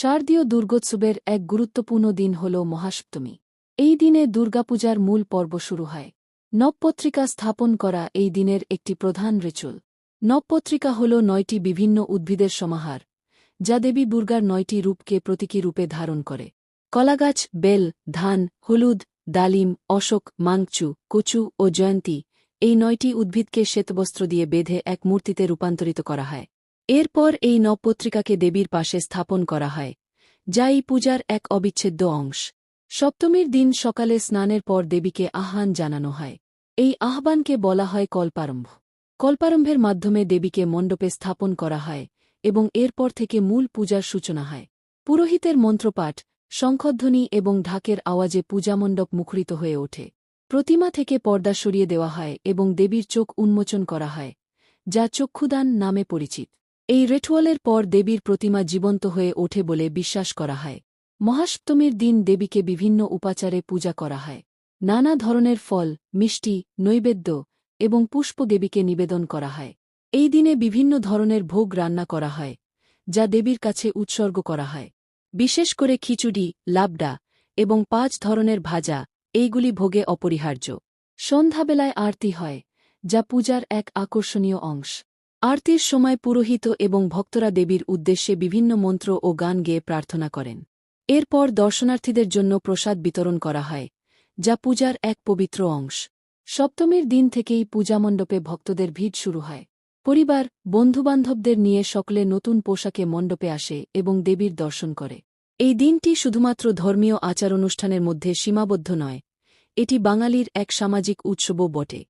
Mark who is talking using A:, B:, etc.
A: শারদীয় দুর্গোৎসবের এক গুরুত্বপূর্ণ দিন হল মহাসপ্তমী। এই দিনে দুর্গাপূজার মূল পর্ব শুরু হয়। নবপত্রিকা স্থাপন করা এই দিনের একটি প্রধান রিচুয়াল। নবপত্রিকা হল ৯টি বিভিন্ন উদ্ভিদের সমাহার, যা দেবী দুর্গার ৯টি রূপকে প্রতীকী রূপে ধারণ করে। কলাগাছ, বেল, ধান, হলুদ, ডালিম, অশোক, মাংচু, কচু ও জয়ন্তী, এই ৯টি উদ্ভিদকে শ্বেতবস্ত্র দিয়ে বেঁধে এক মূর্তিতে রূপান্তরিত করা হয়। এরপর এই নবপত্রিকাকে দেবীর পাশে স্থাপন করা হয়, যা এই পূজার এক অবিচ্ছেদ্য অংশ। সপ্তমীর দিন সকালে স্নানের পর দেবীকে আহ্বান জানানো হয়। এই আহ্বানকে বলা হয় কল্পারম্ভ। কল্পারম্ভের মাধ্যমে দেবীকে মণ্ডপে স্থাপন করা হয় এবং এরপর থেকে মূল পূজার সূচনা হয়। পুরোহিতের মন্ত্রপাঠ, শঙ্খধ্বনি এবং ঢাকের আওয়াজে পূজামণ্ডপ মুখরিত হয়ে ওঠে। প্রতিমা থেকে পর্দা সরিয়ে দেওয়া হয় এবং দেবীর চোখ উন্মোচন করা হয়, যা চক্ষুদান নামে পরিচিত। এই রিচুয়ালের পর দেবীর প্রতিমা জীবন্ত হয়ে ওঠে বলে বিশ্বাস করা হয়। মহাসপ্তমীর দিন দেবীকে বিভিন্ন উপাচারে পূজা করা হয়। নানা ধরনের ফল, মিষ্টি, নৈবেদ্য এবং পুষ্প দেবীকে নিবেদন করা হয়। এই দিনে বিভিন্ন ধরনের ভোগ রান্না করা হয়, যা দেবীর কাছে উৎসর্গ করা হয়। বিশেষ করে খিচুড়ি, লাবডা এবং ৫ ধরনের ভাজা, এইগুলি ভোগে অপরিহার্য। সন্ধ্যাবেলায় আরতি হয়, যা পূজার এক আকর্ষণীয় অংশ। আরতির সময় পুরোহিত এবং ভক্তরা দেবীর উদ্দেশ্যে বিভিন্ন মন্ত্র ও গান গেয়ে প্রার্থনা করেন। এরপর দর্শনার্থীদের জন্য প্রসাদ বিতরণ করা হয়, যা পূজার এক পবিত্র অংশ। সপ্তমীর দিন থেকেই পূজামণ্ডপে ভক্তদের ভিড় শুরু হয়। পরিবার, বন্ধুবান্ধবদের নিয়ে সকলে নতুন পোশাকে মণ্ডপে আসে এবং দেবীর দর্শন করে। এই দিনটি শুধুমাত্র ধর্মীয় আচার অনুষ্ঠানের মধ্যে সীমাবদ্ধ নয়, এটি বাঙালির এক সামাজিক উৎসবও বটে।